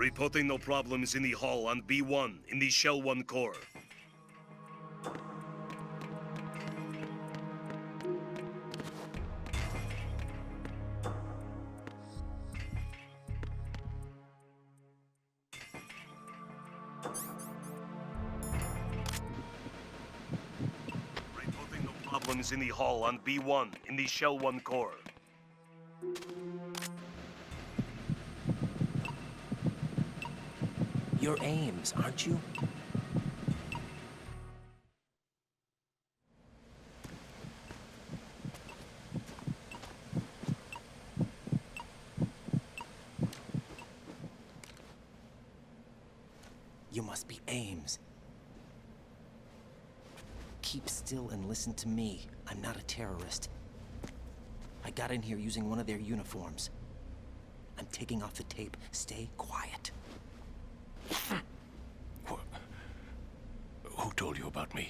Reporting no problems in the hall on B1 in the Shell 1 core. Reporting no problems in the hall on B1 in the Shell 1 core. You're Ames, aren't you? You must be Ames. Keep still and listen to me. I'm not a terrorist. I got in here using one of their uniforms. I'm taking off the tape. Stay quiet. Who told you about me?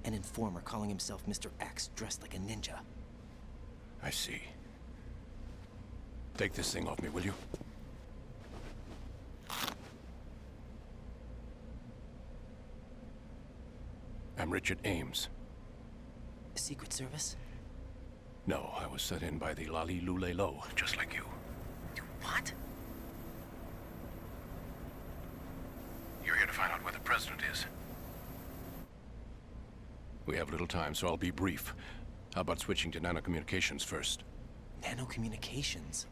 An informer calling himself Mr. X, dressed like a ninja. I see. Take this thing off me, will you? I'm Richard Ames. Secret Service? No, I was sent in by the Lali Lule Lo, just like you. What? You're here to find out where the president is. We have little time, so I'll be brief. How about switching to nanocommunications first? Nanocommunications?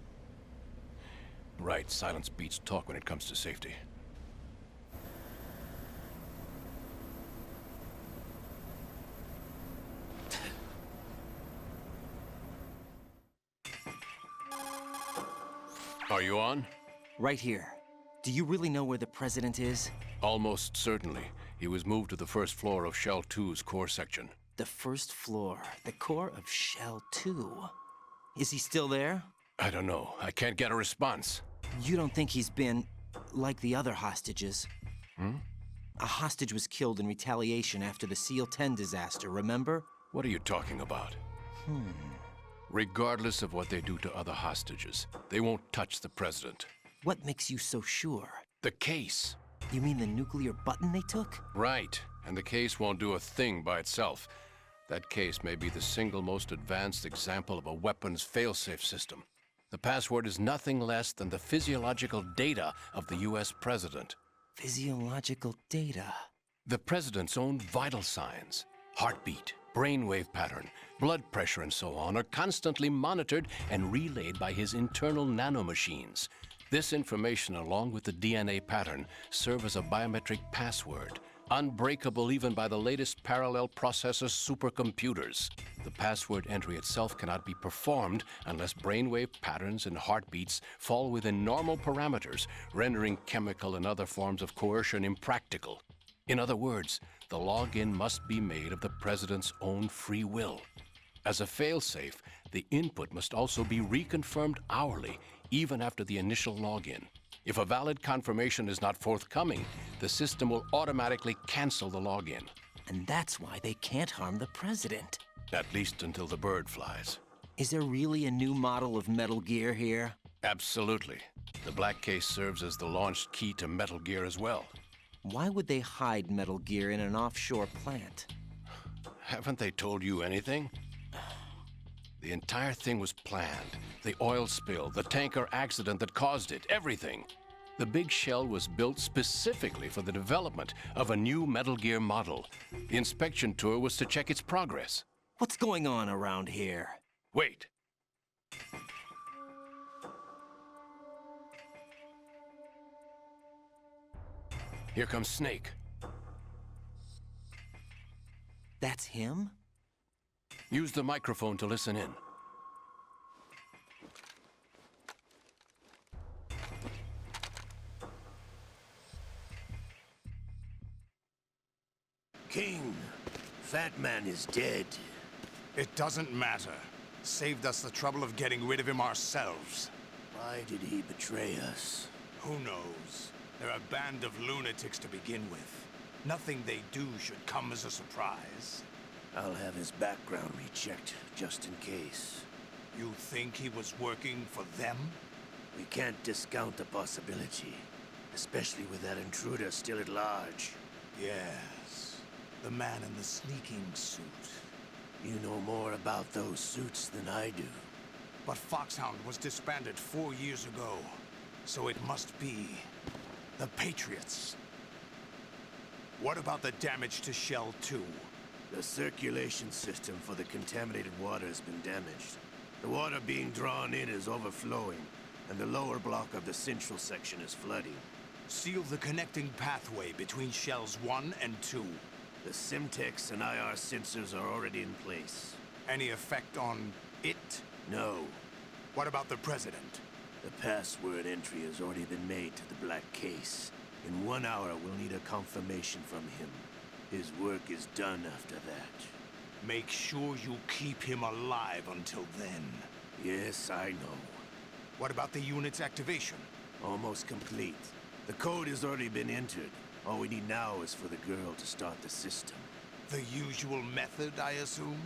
Right, silence beats talk when it comes to safety. Are you on? Right here. Do you really know where the president is? Almost certainly. He was moved to the first floor of Shell 2's core section. The first floor, the core of Shell 2. Is he still there? I don't know. I can't get a response. You don't think he's been like the other hostages? Hmm? A hostage was killed in retaliation after the SEAL 10 disaster, remember? What are you talking about? Regardless of what they do to other hostages, they won't touch the president. What makes you so sure? The case. You mean the nuclear button they took? Right. And the case won't do a thing by itself. That case may be the single most advanced example of a weapons failsafe system. The password is nothing less than the physiological data of the US president. Physiological data? The president's own vital signs, heartbeat, brainwave pattern, blood pressure, and so on, are constantly monitored and relayed by his internal nanomachines. This information, along with the DNA pattern, serve as a biometric password, unbreakable even by the latest parallel processor supercomputers. The password entry itself cannot be performed unless brainwave patterns and heartbeats fall within normal parameters, rendering chemical and other forms of coercion impractical. In other words, the login must be made of the president's own free will. As a failsafe, the input must also be reconfirmed hourly, even after the initial login. If a valid confirmation is not forthcoming, the system will automatically cancel the login. And that's why they can't harm the president. At least until the bird flies. Is there really a new model of Metal Gear here? Absolutely. The black case serves as the launch key to Metal Gear as well. Why would they hide Metal Gear in an offshore plant? Haven't they told you anything? The entire thing was planned. The oil spill, the tanker accident that caused it, everything. The big shell was built specifically for the development of a new Metal Gear model. The inspection tour was to check its progress. What's going on around here? Wait. Here comes Snake. That's him? Use the microphone to listen in. King, Fat Man is dead. It doesn't matter. Saved us the trouble of getting rid of him ourselves. Why did he betray us? Who knows? They're a band of lunatics to begin with. Nothing they do should come as a surprise. I'll have his background rechecked, just in case. You think he was working for them? We can't discount the possibility, especially with that intruder still at large. Yes. The man in the sneaking suit. You know more about those suits than I do. But Foxhound was disbanded 4 years ago. So it must be the Patriots. What about the damage to Shell 2? The circulation system for the contaminated water has been damaged. The water being drawn in is overflowing, and the lower block of the central section is flooding. Seal the connecting pathway between Shells 1 and 2. The Simtex and IR sensors are already in place. Any effect on it? No. What about the President? The password entry has already been made to the black case. In 1 hour, we'll need a confirmation from him. His work is done after that. Make sure you keep him alive until then. Yes, I know. What about the unit's activation? Almost complete. The code has already been entered. All we need now is for the girl to start the system. The usual method, I assume?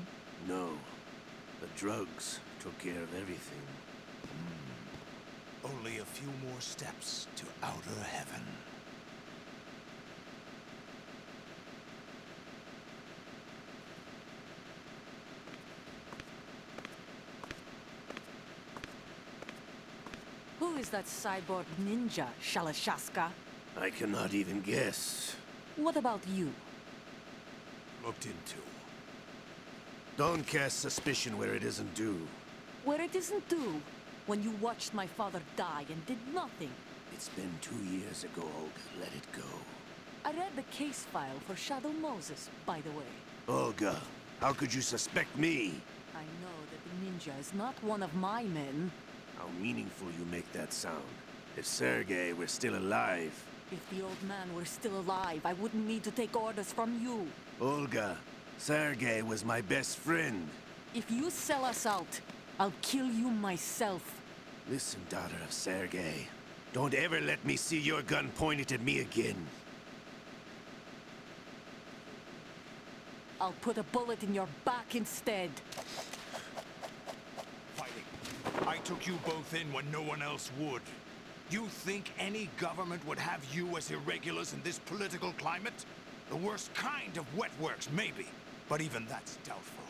No. The drugs took care of everything. Only a few more steps to outer heaven. Who is that cyborg ninja, Shalashaska? I cannot even guess. What about you? Looked into. Don't cast suspicion where it isn't due. Where it isn't due, when you watched my father die and did nothing. It's been 2 years ago, Olga. Let it go. I read the case file for Shadow Moses, by the way. Olga, how could you suspect me? I know that the ninja is not one of my men. How meaningful you make that sound. If Sergei were still alive... If the old man were still alive, I wouldn't need to take orders from you. Olga, Sergei was my best friend. If you sell us out, I'll kill you myself. Listen, daughter of Sergei. Don't ever let me see your gun pointed at me again. I'll put a bullet in your back instead. Fighting. I took you both in when no one else would. You think any government would have you as irregulars in this political climate? The worst kind of wet works, maybe. But even that's doubtful.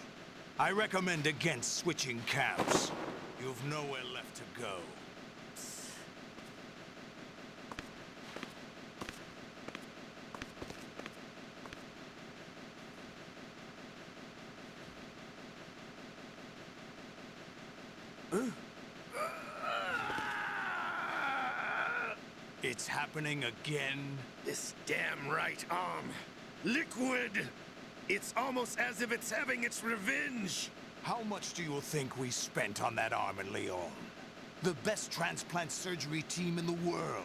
I recommend against switching camps. You've nowhere left to go. It's happening again? This damn right arm. Liquid! It's almost as if it's having its revenge. How much do you think we spent on that arm in Lyon? The best transplant surgery team in the world.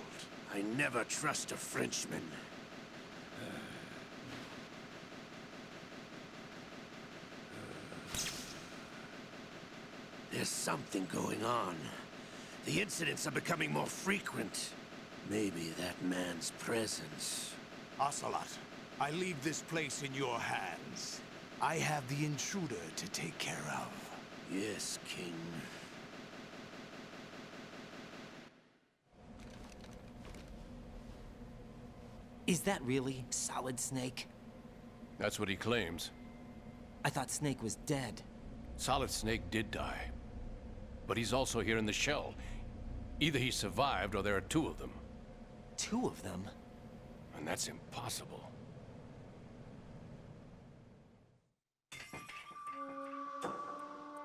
I never trust a Frenchman. There's something going on. The incidents are becoming more frequent. Maybe that man's presence. Ocelot, I leave this place in your hands. I have the intruder to take care of. Yes, King. Is that really Solid Snake? That's what he claims. I thought Snake was dead. Solid Snake did die. But he's also here in the shell. Either he survived or there are two of them. Two of them? And that's impossible.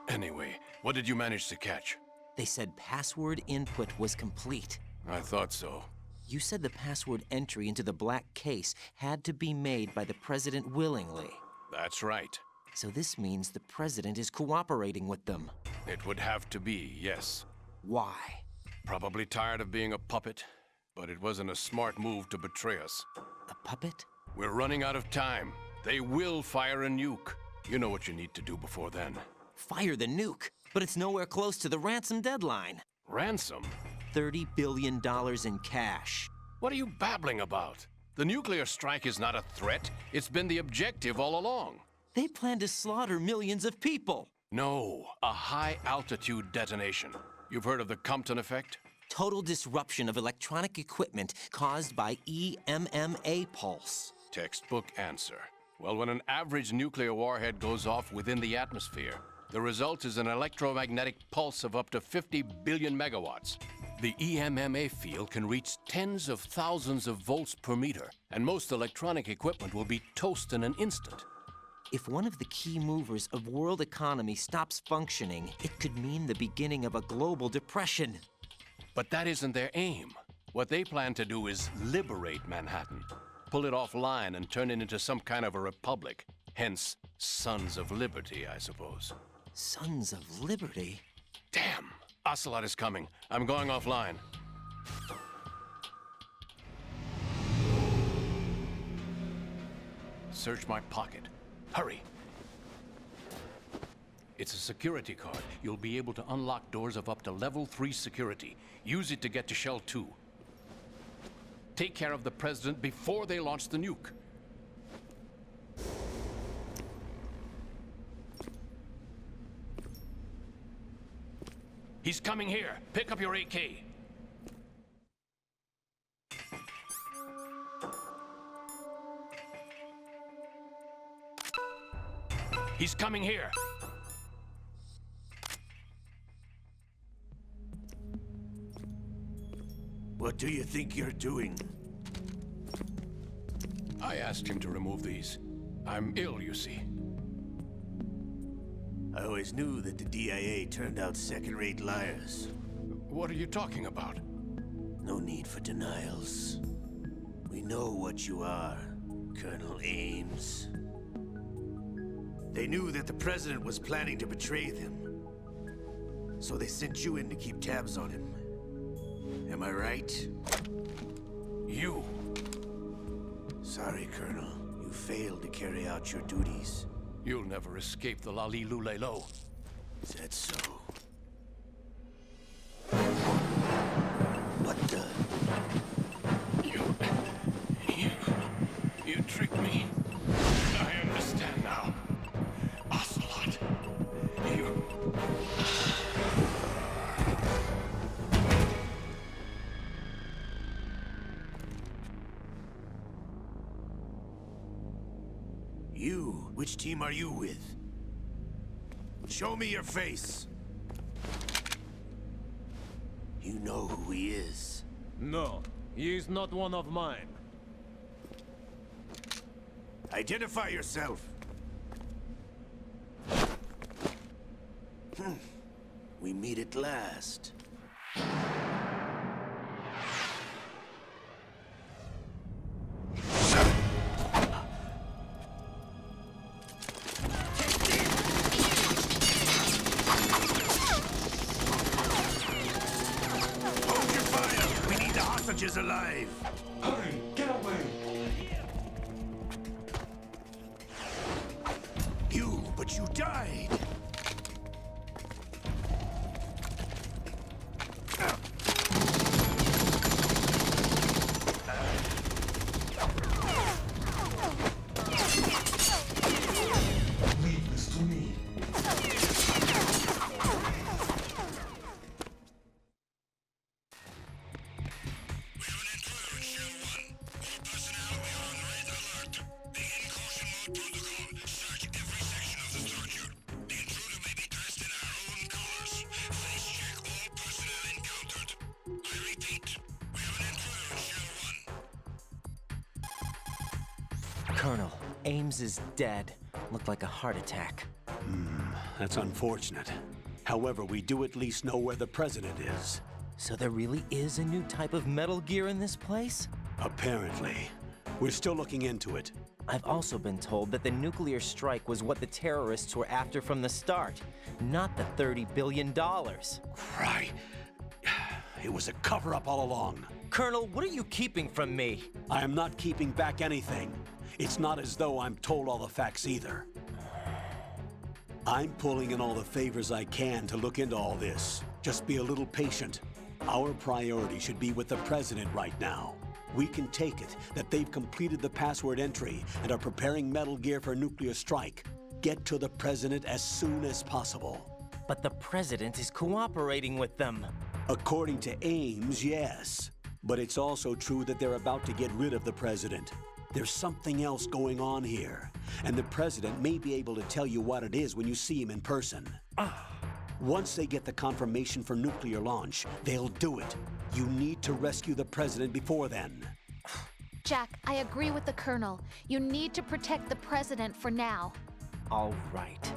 Anyway, what did you manage to catch? They said password input was complete. I thought so. You said the password entry into the black case had to be made by the President willingly. That's right. So this means the President is cooperating with them. It would have to be, yes. Why? Probably tired of being a puppet, but it wasn't a smart move to betray us. A puppet? We're running out of time. They will fire a nuke. You know what you need to do before then. Fire the nuke, but it's nowhere close to the ransom deadline. Ransom? $30 billion in cash. What are you babbling about? The nuclear strike is not a threat. It's been the objective all along. They plan to slaughter millions of people. No, a high-altitude detonation. You've heard of the Compton effect? Total disruption of electronic equipment caused by EMMA pulse. Textbook answer. Well, when an average nuclear warhead goes off within the atmosphere, the result is an electromagnetic pulse of up to 50 billion megawatts. The EMMA field can reach tens of thousands of volts per meter, and most electronic equipment will be toast in an instant. If one of the key movers of world economy stops functioning, it could mean the beginning of a global depression. But that isn't their aim. What they plan to do is liberate Manhattan, pull it offline and turn it into some kind of a republic. Hence, Sons of Liberty, I suppose. Sons of Liberty? Damn! Ocelot is coming. I'm going offline. Search my pocket. Hurry! It's a security card. You'll be able to unlock doors of up to level 3 security. Use it to get to Shell 2. Take care of the President before they launch the nuke. He's coming here. Pick up your AK. He's coming here. What do you think you're doing? I asked him to remove these. I'm ill, you see. I always knew that the DIA turned out second-rate liars. What are you talking about? No need for denials. We know what you are, Colonel Ames. They knew that the President was planning to betray them. So they sent you in to keep tabs on him. Am I right? You. Sorry, Colonel. You failed to carry out your duties. You'll never escape the Lali-Lu-Lay-Lo. Is that so? What the? You tricked me. I understand now. Ocelot. You... You? Which team are you with? Show me your face. You know who he is. No, he is not one of mine. Identify yourself. We meet at last. Hold your fire! We need the hostages alive! Hurry! Get away! But you died! Leave this to me. Colonel, Ames is dead. Looked like a heart attack. That's unfortunate. However, we do at least know where the President is. So there really is a new type of Metal Gear in this place? Apparently. We're still looking into it. I've also been told that the nuclear strike was what the terrorists were after from the start, not the $30 billion. Right. It was a cover-up all along. Colonel, what are you keeping from me? I am not keeping back anything. It's not as though I'm told all the facts either. I'm pulling in all the favors I can to look into all this. Just be a little patient. Our priority should be with the President right now. We can take it that they've completed the password entry and are preparing Metal Gear for a nuclear strike. Get to the President as soon as possible. But the President is cooperating with them. According to Ames, yes. But it's also true that they're about to get rid of the president. There's something else going on here, and the president may be able to tell you what it is when you see him in person. Once they get the confirmation for nuclear launch, they'll do it. You need to rescue the president before then. Jack, I agree with the Colonel. You need to protect the president for now. All right.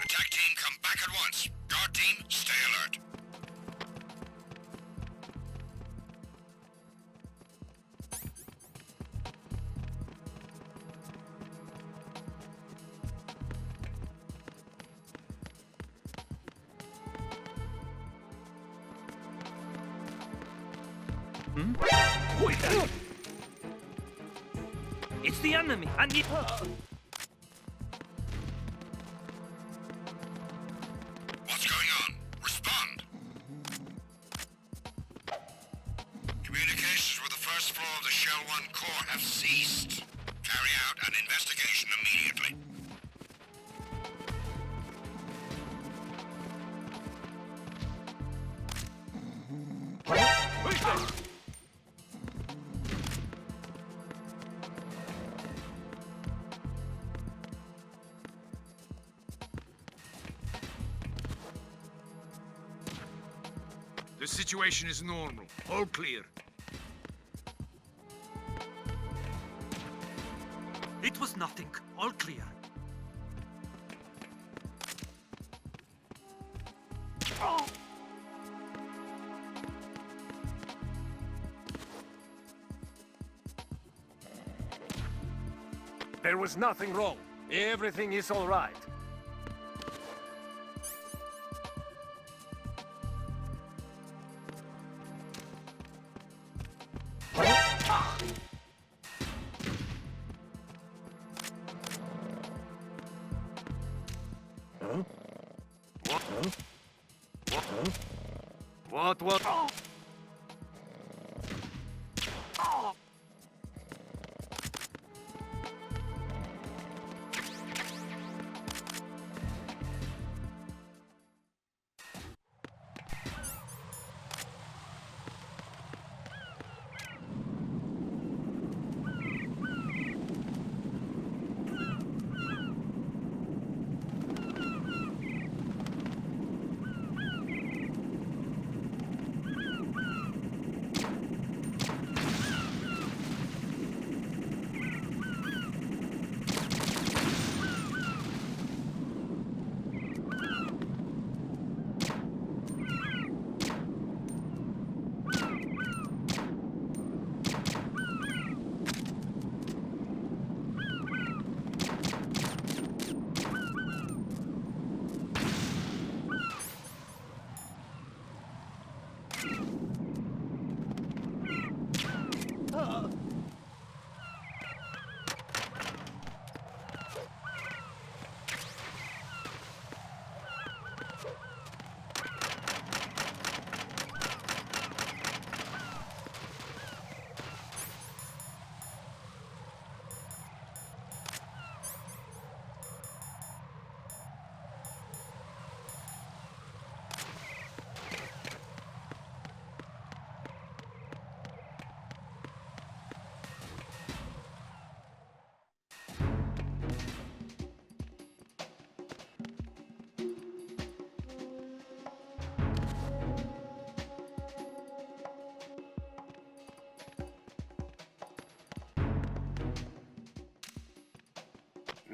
Attack team, come back at once. Guard team, stay alert. It's the enemy! I need... What's going on? Respond. Communications with the first floor of the Shell 1 core have ceased. Carry out an investigation immediately. The situation is normal. All clear. It was nothing. All clear. There was nothing wrong. Everything is all right. What?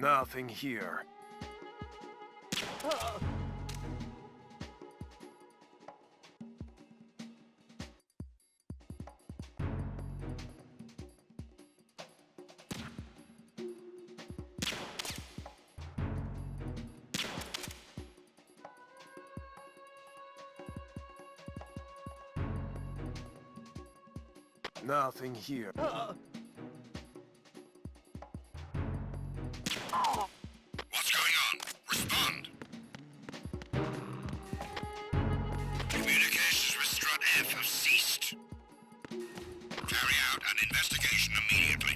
Nothing here. Nothing here. What's going on? Respond! Communications with Strut F have ceased. Carry out an investigation immediately.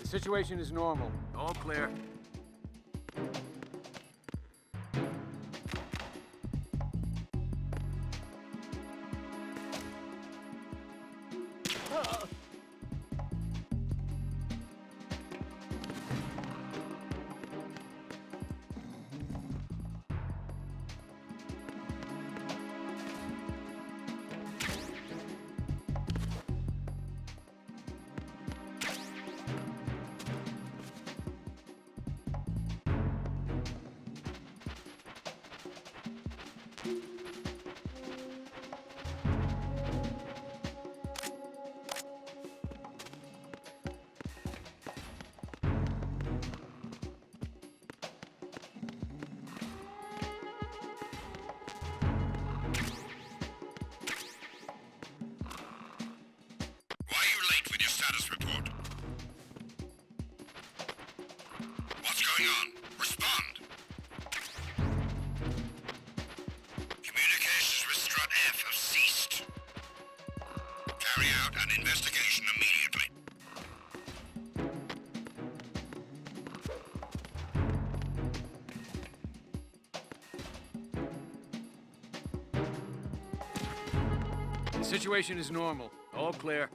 The situation is normal. All clear. Status report. What's going on? Respond. Communications with Strut F have ceased. Carry out an investigation immediately. The situation is normal. All clear.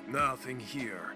Nothing here.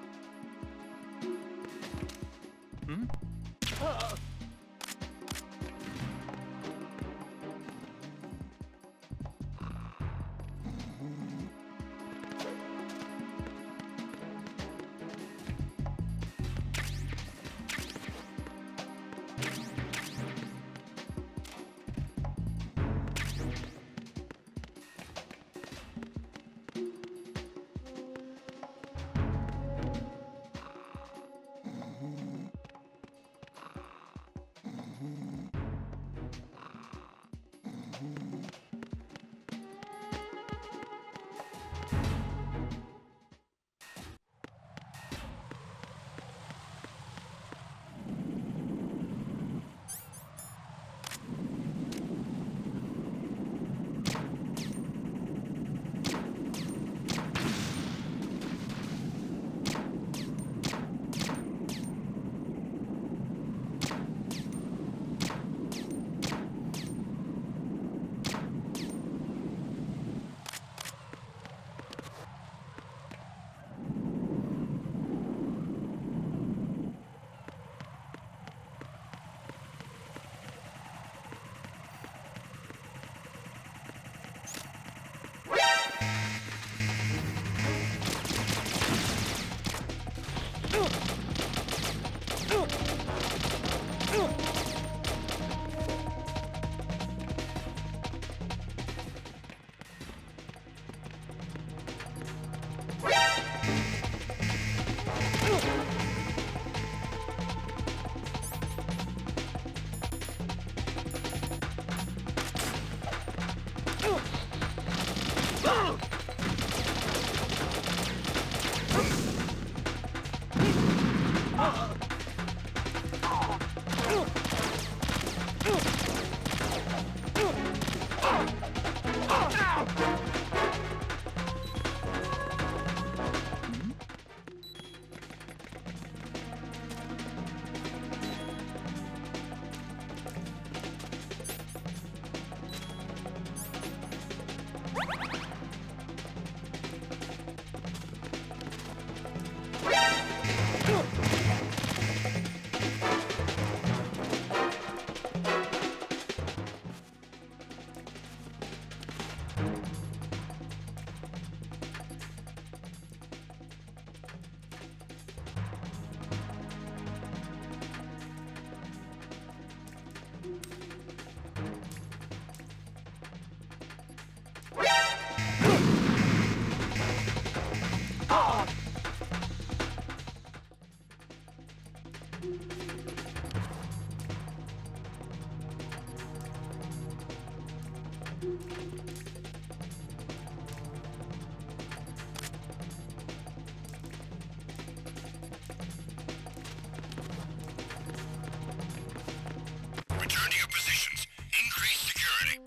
Return to your positions. Increase security.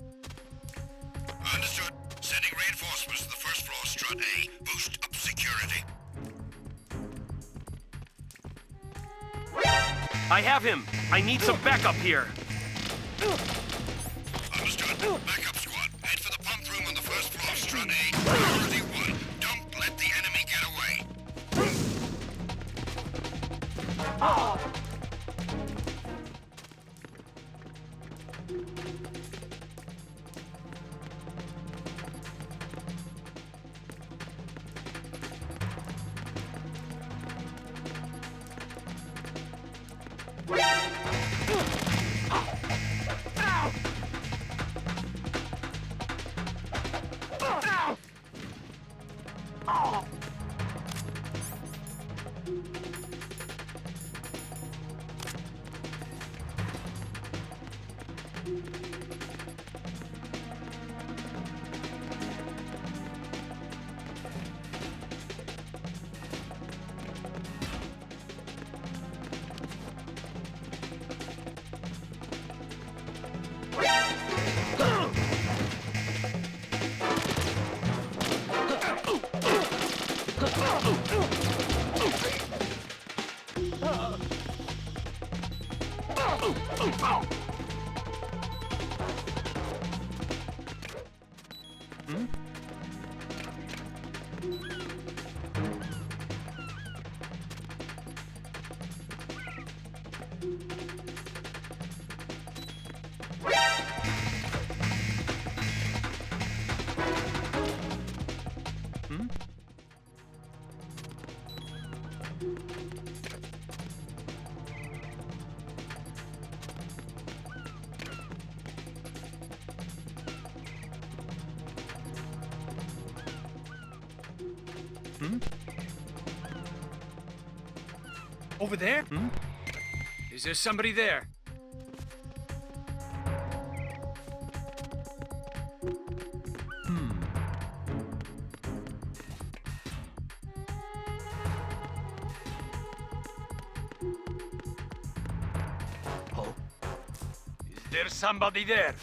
Understood. Sending reinforcements to the first floor, strut A. Boost up security. I have him! I need some backup here! Understood. Backup squad. Head for the pump room on the first floor, strut A. Priority 1. Don't let the enemy get away. Over there? Is there somebody there? Oh, Is there somebody there?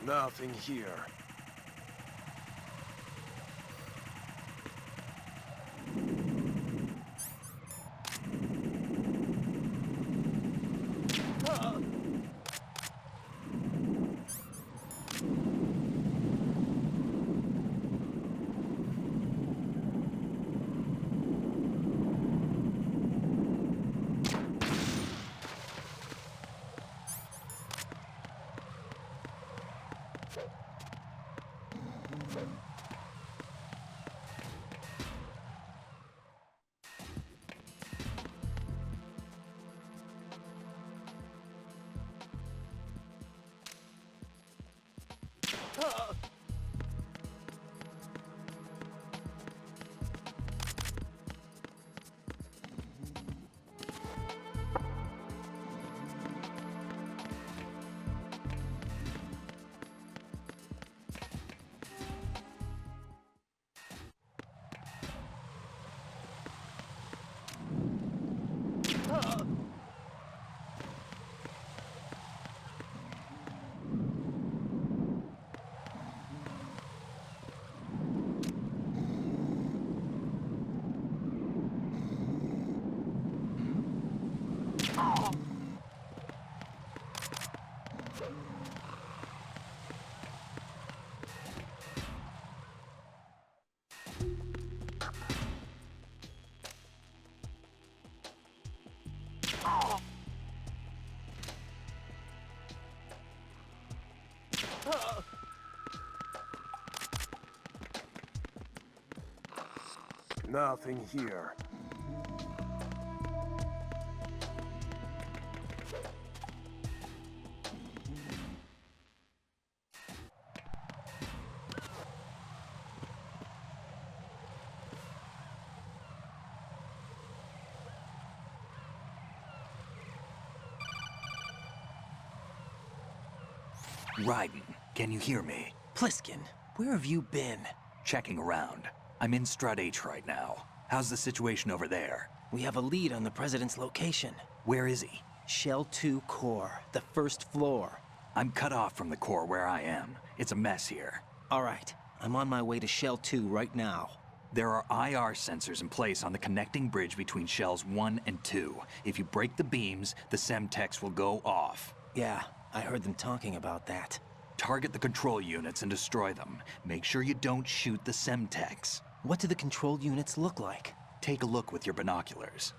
Nothing here. Nothing here. Raiden, can you hear me? Pliskin, where have you been? Checking around. I'm in Strut H right now. How's the situation over there? We have a lead on the President's location. Where is he? Shell 2 core, the first floor. I'm cut off from the core where I am. It's a mess here. All right, I'm on my way to Shell 2 right now. There are IR sensors in place on the connecting bridge between Shells 1 and 2. If you break the beams, the Semtex will go off. Yeah, I heard them talking about that. Target the control units and destroy them. Make sure you don't shoot the Semtex. What do the control units look like? Take a look with your binoculars.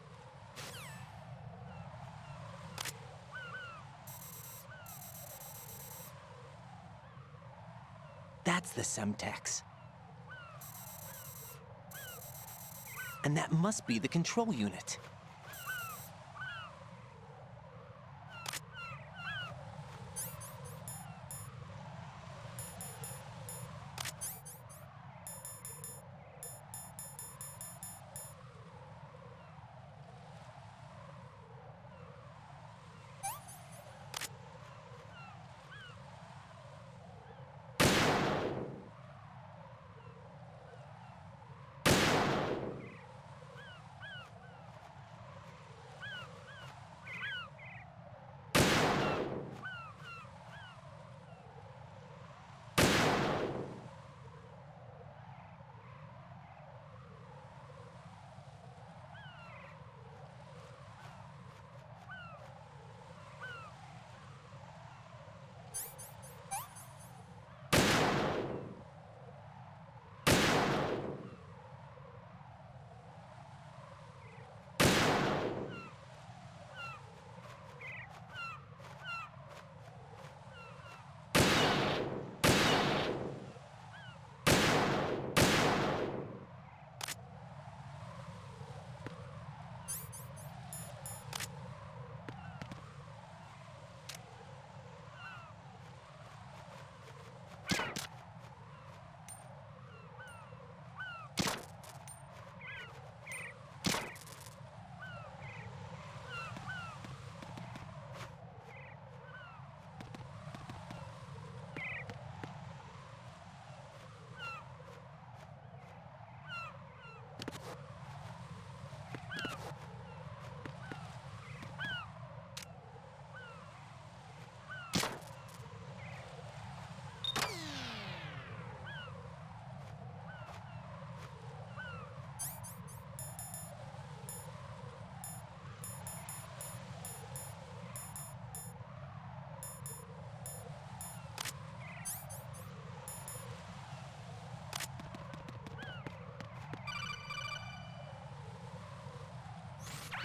That's the Semtex. And that must be the control unit.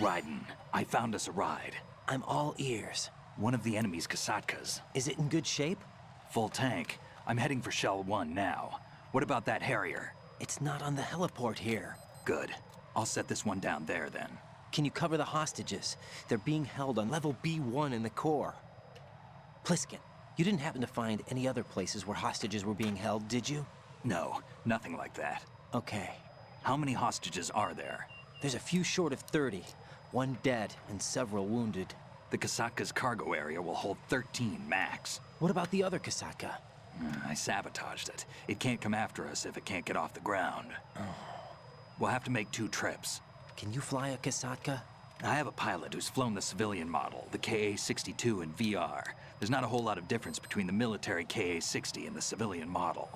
Raiden, I found us a ride. I'm all ears. One of the enemy's Kasatkas. Is it in good shape? Full tank. I'm heading for Shell 1 now. What about that Harrier? It's not on the heliport here. Good. I'll set this one down there then. Can you cover the hostages? They're being held on level B1 in the core. Pliskin, you didn't happen to find any other places where hostages were being held, did you? No, nothing like that. Okay. How many hostages are there? There's a few short of 30. One dead and several wounded. The Kasatka's cargo area will hold 13 max. What about the other Kasatka? I sabotaged it. It can't come after us if it can't get off the ground. We'll have to make 2 trips. Can you fly a Kasatka? I have a pilot who's flown the civilian model, the KA-62 in VR. There's not a whole lot of difference between the military KA-60 and the civilian model.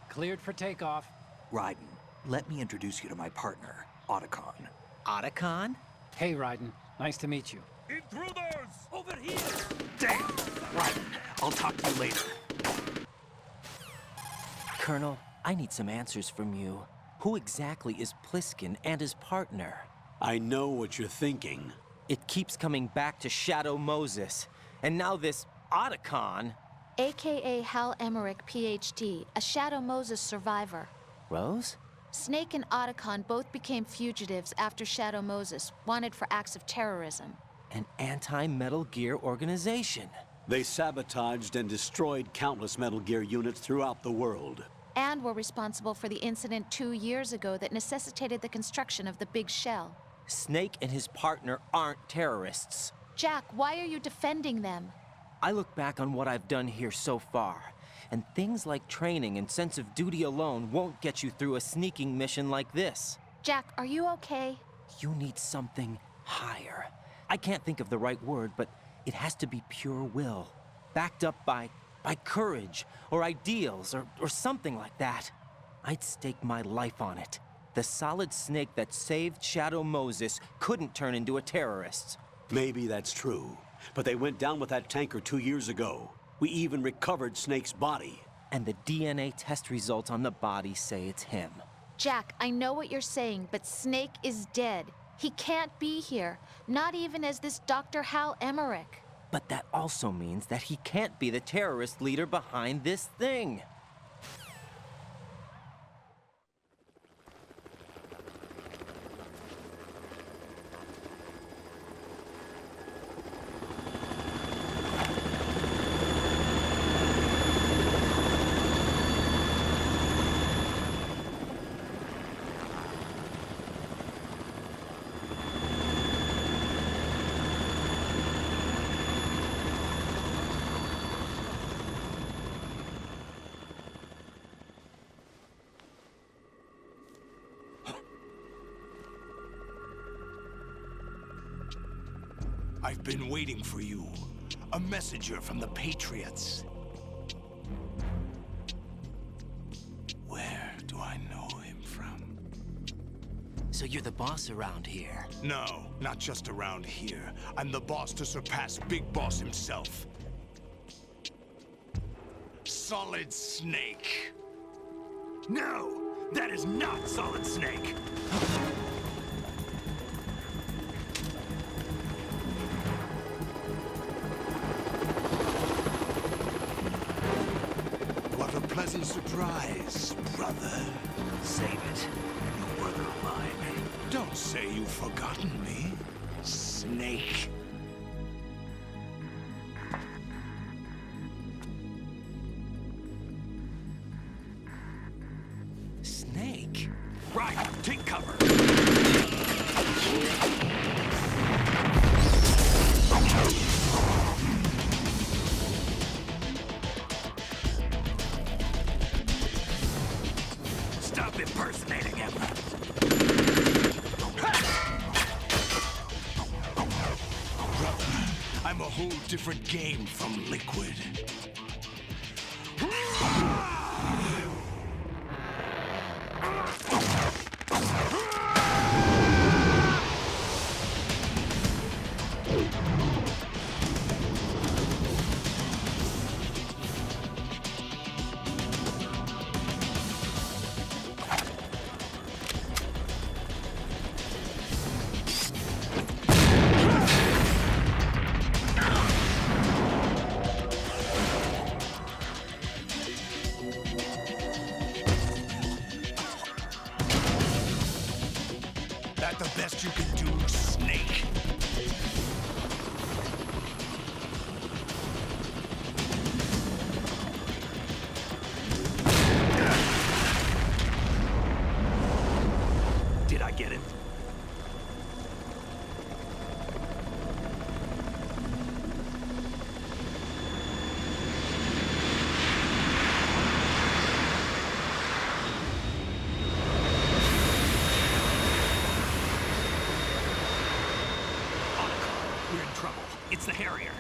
Cleared for takeoff. Raiden, let me introduce you to my partner, Otacon. Otacon? Hey, Raiden. Nice to meet you. Intruders! Over here! Damn! Raiden, I'll talk to you later. Colonel, I need some answers from you. Who exactly is Pliskin and his partner? I know what you're thinking. It keeps coming back to Shadow Moses. And now this Otacon. AKA Hal Emmerich, PhD, a Shadow Moses survivor. Rose? Snake and Otacon both became fugitives after Shadow Moses, wanted for acts of terrorism. An anti-Metal Gear organization. They sabotaged and destroyed countless Metal Gear units throughout the world. And were responsible for the incident 2 years ago that necessitated the construction of the Big Shell. Snake and his partner aren't terrorists. Jack, why are you defending them? I look back on what I've done here so far, and things like training and sense of duty alone won't get you through a sneaking mission like this. Jack, are you okay? You need something higher. I can't think of the right word, but it has to be pure will, backed up by courage, or ideals, or something like that. I'd stake my life on it. The solid Snake that saved Shadow Moses couldn't turn into a terrorist. Maybe that's true, but they went down with that tanker 2 years ago. We even recovered Snake's body. And the DNA test results on the body say it's him. Jack, I know what you're saying, but Snake is dead. He can't be here, not even as this Dr. Hal Emmerich. But that also means that he can't be the terrorist leader behind this thing. I've been waiting for you. A messenger from the Patriots. Where do I know him from? So you're the boss around here? No, not just around here. I'm the boss to surpass Big Boss himself. Solid Snake. No, that is not Solid Snake. What a pleasant surprise, brother. Save it. You brother of mine. Don't say you've forgotten me, Snake. Snake? Right, take cover. Stop impersonating him. Brother, I'm a whole different game from Liquid. That the best you can do, Snake? Did I get it? We're in trouble. It's the Harrier.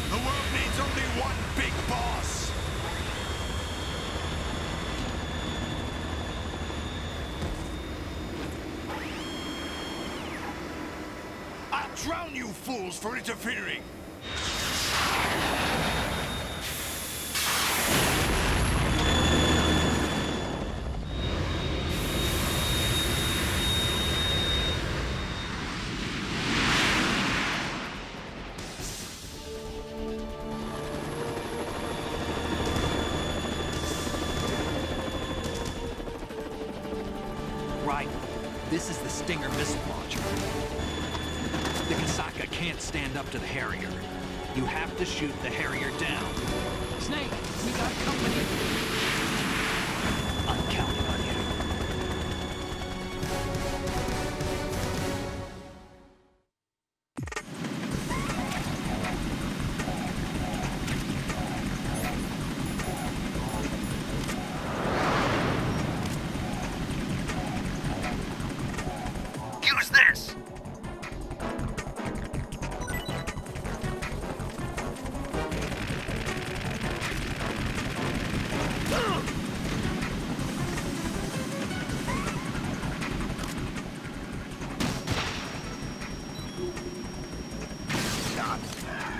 The world needs only one big boss. I'll drown you fools for interfering! This is the Stinger missile launcher. The Kasaka can't stand up to the Harrier. You have to shoot the Harrier down. Snake, we got company. I'm counting on you. Use this! Not bad.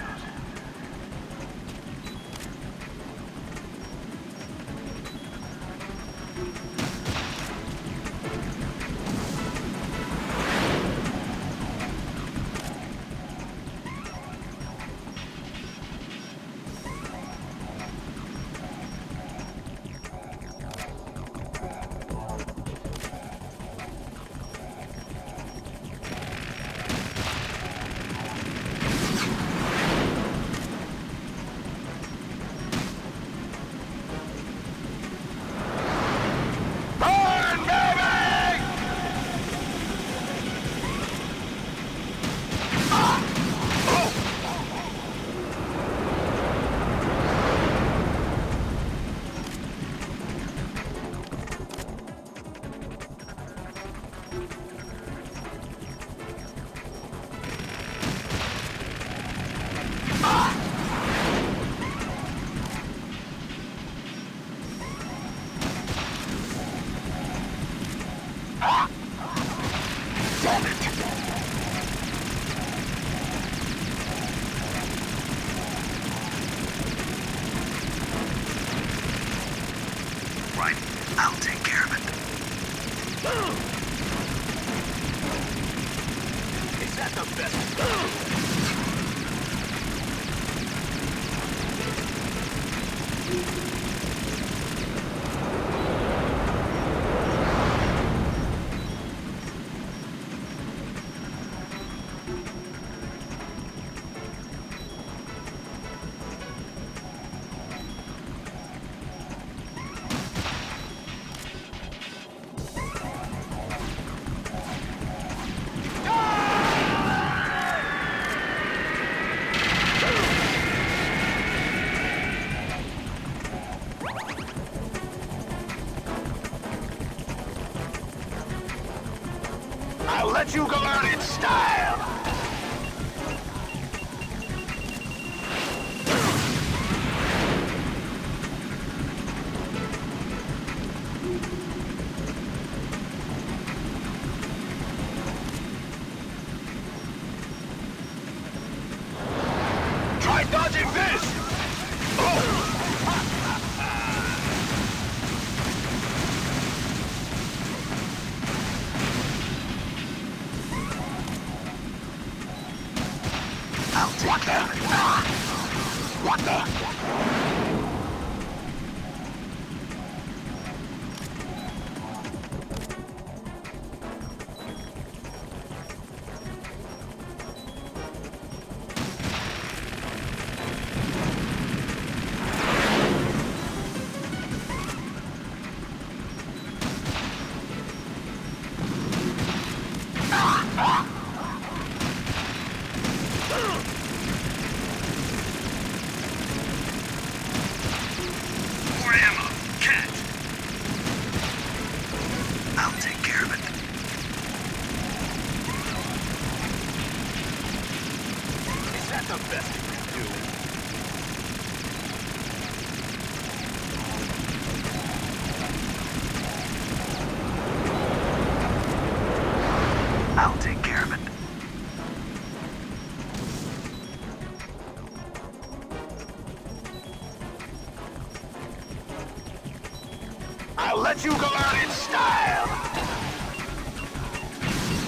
Right, I'll take care of it. Is that the best? I'll let you go out in style! Try dodging this! I'll take care of it. What the? More ammo. Catch. I'll take care of it. Is that the best you can do? I'll take care of it. I'll let you go out in style!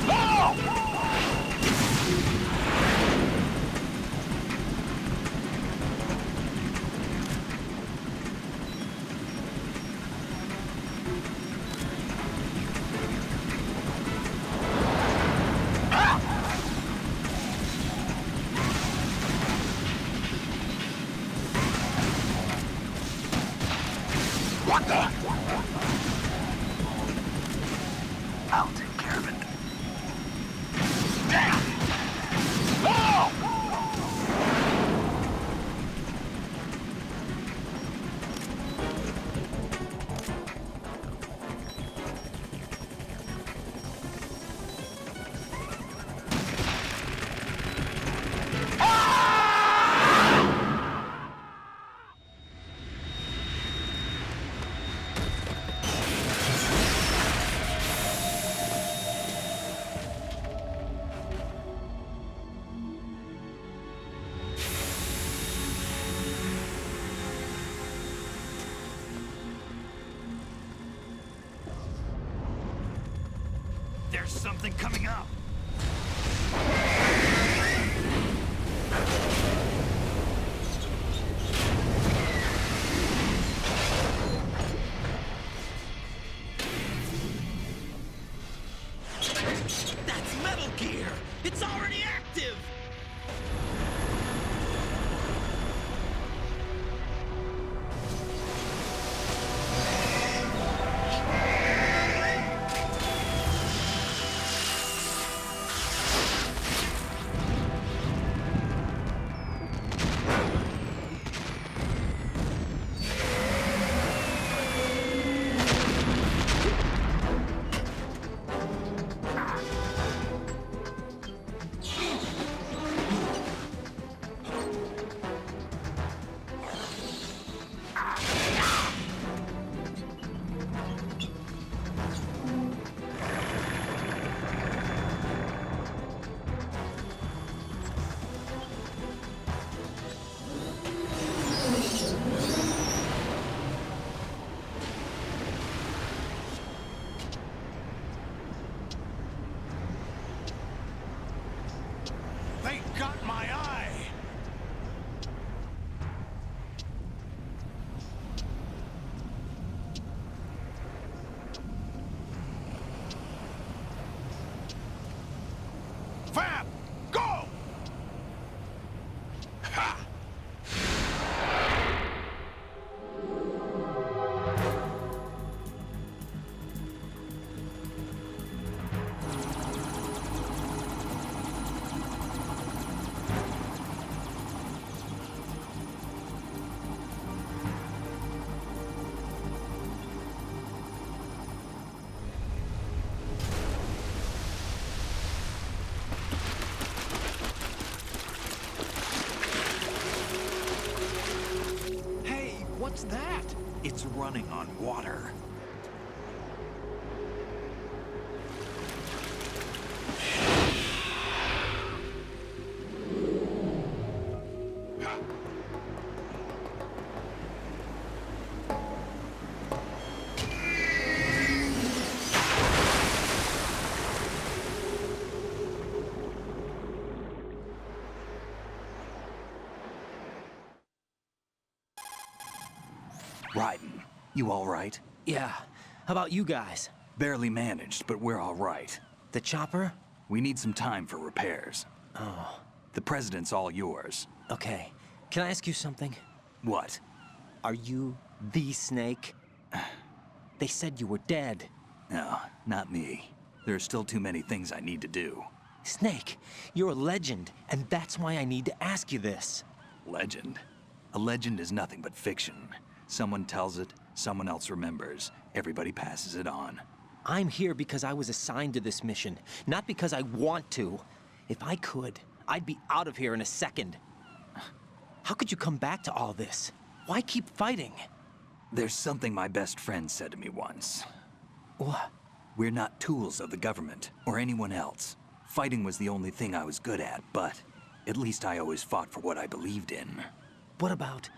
No! What the? I'll take care of it. Damn! Whoa! There's something coming up. That's Metal Gear! It's already active! They got my eye! Fab! Go! Ha! Hey, what's that? It's running on water. Raiden, you all right? Yeah. How about you guys? Barely managed, but we're all right. The chopper? We need some time for repairs. Oh, The president's all yours. okay. Can I ask you something? What? Are you the Snake? They said you were dead. No, not me. There are still too many things I need to do. Snake, you're a legend, and that's why I need to ask you this. Legend? A legend is nothing but fiction. Someone tells it, someone else remembers. Everybody passes it on. I'm here because I was assigned to this mission, not because I want to. If I could, I'd be out of here in a second. How could you come back to all this? Why keep fighting? There's something my best friend said to me once. What? We're not tools of the government or anyone else. Fighting was the only thing I was good at, but at least I always fought for what I believed in. What about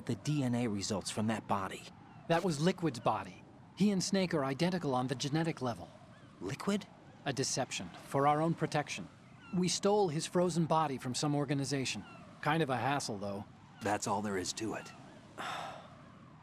the DNA results from that body? That was Liquid's body. He and Snake are identical on the genetic level. Liquid? A deception, for our own protection. We stole his frozen body from some organization. Kind of a hassle, though. That's all there is to it.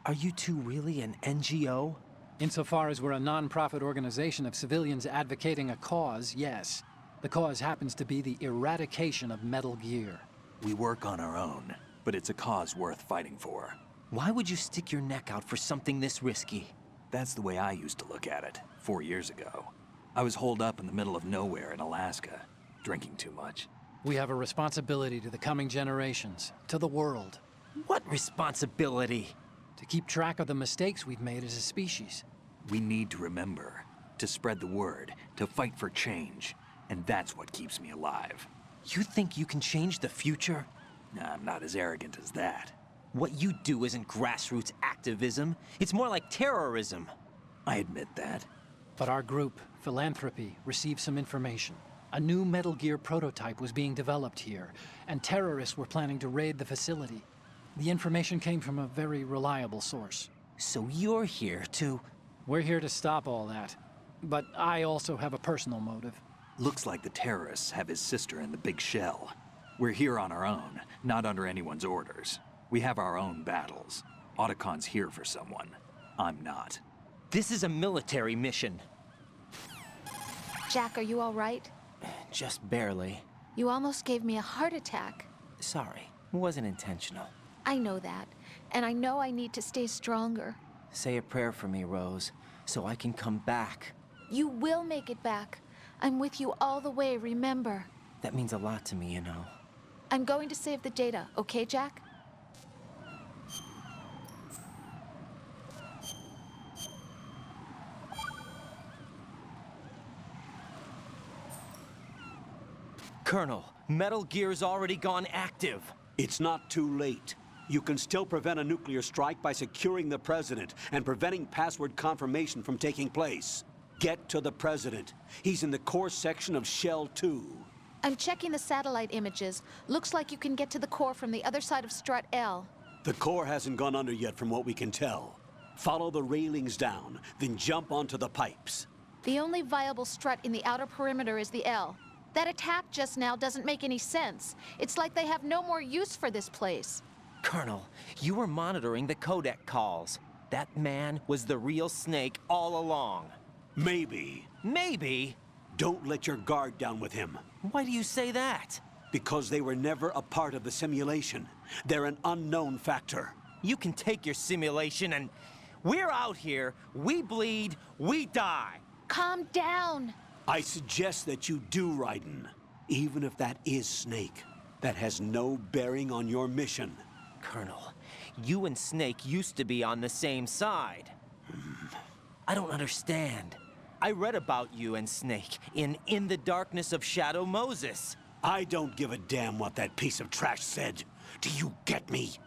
Are you two really an NGO? Insofar as we're a non-profit organization of civilians advocating a cause, yes. The cause happens to be the eradication of Metal Gear. We work on our own, but it's a cause worth fighting for. Why would you stick your neck out for something this risky? That's the way I used to look at it 4 years ago. I was holed up in the middle of nowhere in Alaska, drinking too much. We have a responsibility to the coming generations, to the world. What responsibility? To keep track of the mistakes we've made as a species. We need to remember, to spread the word, to fight for change. And that's what keeps me alive. You think you can change the future? Nah, I'm not as arrogant as that. What you do isn't grassroots activism. It's more like terrorism. I admit that. But our group, Philanthropy, received some information. A new Metal Gear prototype was being developed here, and terrorists were planning to raid the facility. The information came from a very reliable source. So you're here to... We're here to stop all that. But I also have a personal motive. Looks like the terrorists have his sister in the big shell. We're here on our own, not under anyone's orders. We have our own battles. Otacon's here for someone. I'm not. This is a military mission. Jack, are you all right? Just barely. You almost gave me a heart attack. Sorry, it wasn't intentional. I know that, and I know I need to stay stronger. Say a prayer for me, Rose, so I can come back. You will make it back. I'm with you all the way, remember. That means a lot to me, you know. I'm going to save the data, okay, Jack? Colonel, Metal Gear's already gone active. It's not too late. You can still prevent a nuclear strike by securing the President and preventing password confirmation from taking place. Get to the President. He's in the core section of Shell 2. I'm checking the satellite images. Looks like you can get to the core from the other side of Strut L. The core hasn't gone under yet from what we can tell. Follow the railings down, then jump onto the pipes. The only viable strut in the outer perimeter is the L. That attack just now doesn't make any sense. It's like they have no more use for this place. Colonel, you were monitoring the codec calls. That man was the real Snake all along. Maybe. Maybe? Don't let your guard down with him. Why do you say that? Because they were never a part of the simulation. They're an unknown factor. You can take your simulation and... We're out here, we bleed, we die. Calm down. I suggest that you do, Raiden. Even if that is Snake. That has no bearing on your mission. Colonel, you and Snake used to be on the same side. I don't understand. I read about you and Snake in the Darkness of Shadow Moses. I don't give a damn what that piece of trash said. Do you get me?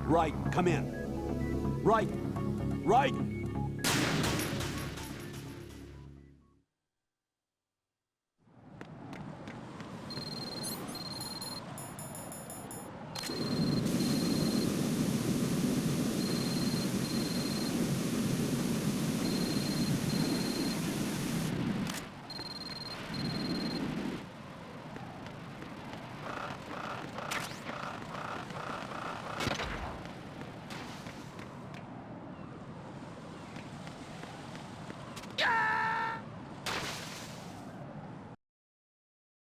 Right, come in. Right, right! Yeah!